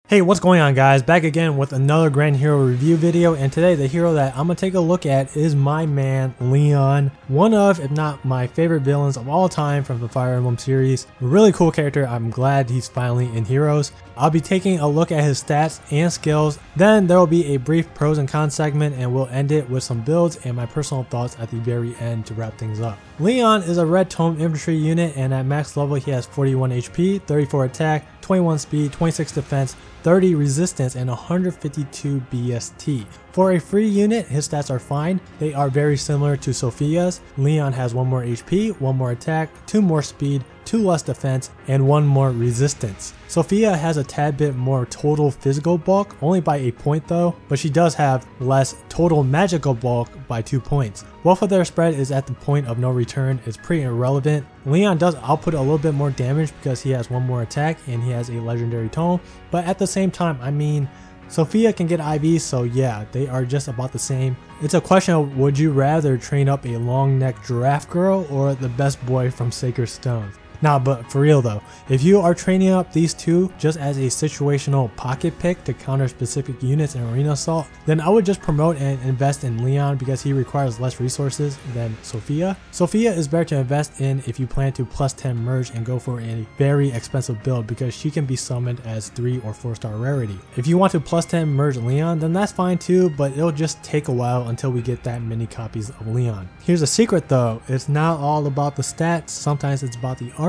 Hey, what's going on guys? Back again with another Grand Hero review video, and today the hero that I'm going to take a look at is my man Lyon. One of, if not my favorite villains of all time from the Fire Emblem series. A really cool character. I'm glad he's finally in Heroes. I'll be taking a look at his stats and skills, then there will be a brief pros and cons segment, and we'll end it with some builds and my personal thoughts at the very end to wrap things up. Lyon is a red tome infantry unit, and at max level he has 41 HP, 34 attack, 21 speed, 26 defense, 30 resistance, and 152 BST. For a free unit, his stats are fine. They are very similar to Sophia's. Lyon has 1 more HP, 1 more attack, 2 more speed, 2 less defense, and 1 more resistance. Sophia has a tad bit more total physical bulk, only by a point though, but she does have less total magical bulk by 2 points. Both of their spread is at the point of no return. It's pretty irrelevant. Lyon does output a little bit more damage because he has 1 more attack and he has a legendary tome, but at the same time, I mean, Sophia can get IVs, so yeah, they are just about the same. It's a question of, would you rather train up a long neck giraffe girl or the best boy from Sacred Stones? Nah, but for real though, if you are training up these two just as a situational pocket pick to counter specific units in Arena Assault, then I would just promote and invest in Lyon because he requires less resources than Sophia. Sophia is better to invest in if you plan to plus 10 merge and go for a very expensive build because she can be summoned as 3 or 4 star rarity. If you want to plus 10 merge Lyon, then that's fine too, but it'll just take a while until we get that many copies of Lyon. Here's a secret though, it's not all about the stats, sometimes it's about the art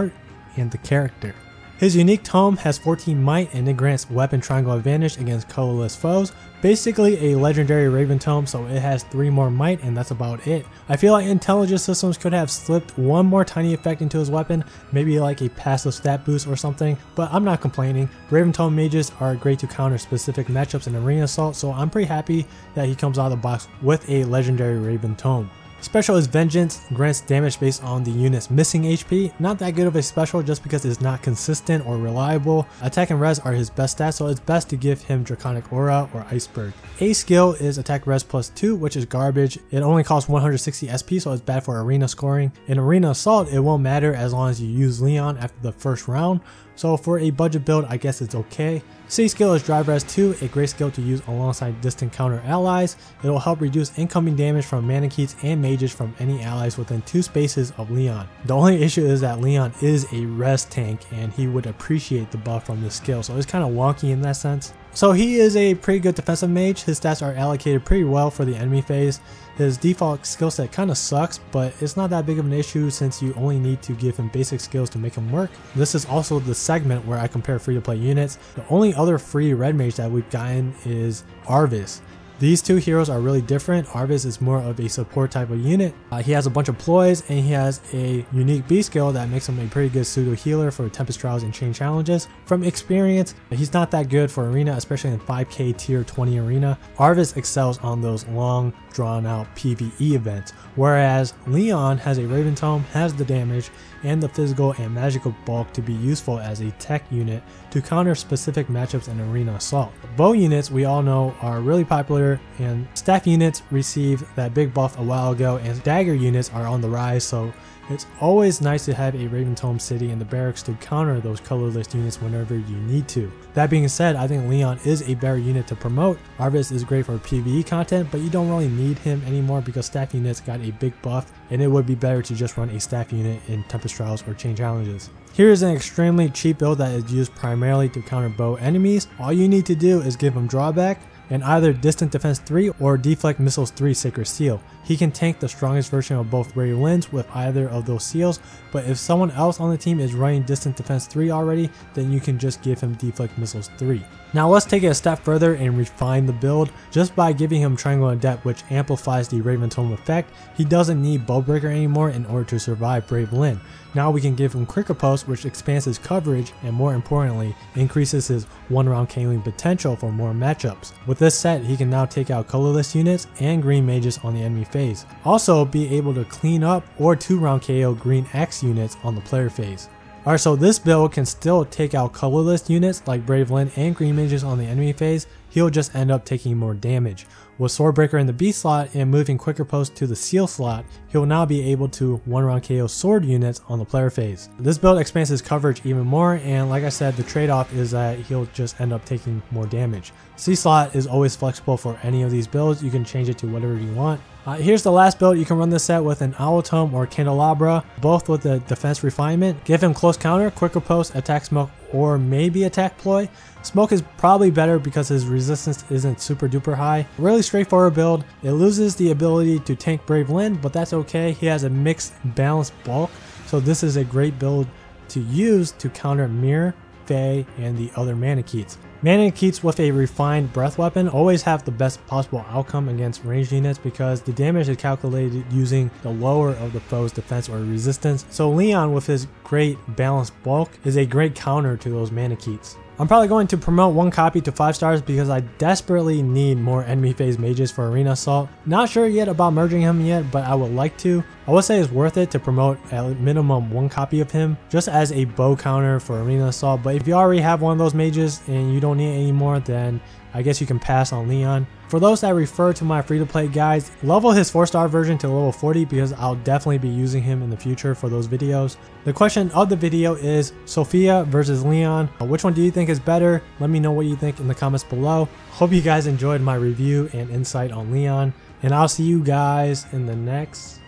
and the character. His unique tome has 14 might and it grants weapon triangle advantage against colorless foes. Basically a legendary raven tome, so it has 3 more might and that's about it. I feel like intelligence systems could have slipped 1 more tiny effect into his weapon, maybe like a passive stat boost or something, but I'm not complaining. Raven tome mages are great to counter specific matchups in Arena Assault, so I'm pretty happy that he comes out of the box with a legendary raven tome. Special is Vengeance, grants damage based on the unit's missing HP. Not that good of a special just because it's not consistent or reliable. Attack and res are his best stats, so it's best to give him Draconic Aura or Iceberg. A skill is attack res plus 2, which is garbage. It only costs 160 SP, so it's bad for arena scoring. In Arena Assault, it won't matter as long as you use Lyon after the first round. So for a budget build, I guess it's okay. C skill is Drive Res 2, a great skill to use alongside distant counter allies. It will help reduce incoming damage from Manakins and mages from any allies within 2 spaces of Lyon. The only issue is that Lyon is a res tank and he would appreciate the buff from this skill, so it's kind of wonky in that sense. So he is a pretty good defensive mage. His stats are allocated pretty well for the enemy phase. His default skill set kind of sucks, but it's not that big of an issue since you only need to give him basic skills to make him work. This is also the segment where I compare free to play units. The only other free red mage that we've gotten is Arvis. These two heroes are really different. Arvis is more of a support type of unit. He has a bunch of ploys and he has a unique B skill that makes him a pretty good pseudo healer for Tempest Trials and Chain Challenges. From experience, he's not that good for arena, especially in 5k tier 20 arena. Arvis excels on those long drawn out PvE events, whereas Lyon has a Raven Tome, has the damage and the physical and magical bulk to be useful as a tech unit to counter specific matchups in Arena Assault. Bow units we all know are really popular, and staff units received that big buff a while ago, and dagger units are on the rise, so it's always nice to have a Raven Tome city in the barracks to counter those colorless units whenever you need to. That being said, I think Lyon is a better unit to promote. Arvis is great for PvE content, but you don't really need him anymore because staff units got a big buff, and it would be better to just run a staff unit in Tempest Trials or Chain Challenges. Here is an extremely cheap build that is used primarily to counter bow enemies. All you need to do is give him drawback and either Distant Defense 3 or Deflect Missiles 3 Sacred Seal. He can tank the strongest version of both Ray Lins with either of those seals, but if someone else on the team is running Distant Defense 3 already, then you can just give him Deflect Missiles 3. Now let's take it a step further and refine the build. Just by giving him Triangle Adept, which amplifies the Raven Tome effect, he doesn't need Bowbreaker anymore in order to survive Brave Lin. Now we can give him Quicker Post, which expands his coverage and more importantly increases his 1-round KOing potential for more matchups. With this set, he can now take out colorless units and green mages on the enemy phase. Also be able to clean up or 2-round KO green X units on the player phase. Alright, so this build can still take out colorless units like Brave Lyn and green mages on the enemy phase. He'll just end up taking more damage. With Swordbreaker in the B slot and moving Quicker Post to the Seal slot, he'll now be able to one-round KO sword units on the player phase. This build expands his coverage even more, and like I said, the trade-off is that he'll just end up taking more damage. C slot is always flexible for any of these builds. You can change it to whatever you want. Here's the last build. You can run this set with an Owl Tome or Candelabra, both with the defense refinement. Give him close counter, quicker post, attack smoke, or maybe attack ploy. Smoke is probably better because his resistance isn't super duper high. Really straightforward build. It loses the ability to tank Brave Lyn, but that's okay. He has a mixed balanced bulk, so this is a great build to use to counter Mirror, Fae, and the other Manicheets. Manicheets with a refined breath weapon always have the best possible outcome against ranged units because the damage is calculated using the lower of the foe's defense or resistance. So Lyon with his great balanced bulk is a great counter to those Manicheets. I'm probably going to promote one copy to 5 stars because I desperately need more enemy phase mages for Arena Assault. Not sure yet about merging him yet, but I would like to. I would say it's worth it to promote at minimum 1 copy of him just as a bow counter for Arena Assault. But if you already have one of those mages and you don't need it anymore, then I guess you can pass on Lyon. For those that refer to my free-to-play guides, level his 4-star version to level 40 because I'll definitely be using him in the future for those videos. The question of the video is Sophia versus Lyon. Which one do you think is better? Let me know what you think in the comments below. Hope you guys enjoyed my review and insight on Lyon, and I'll see you guys in the next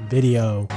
video.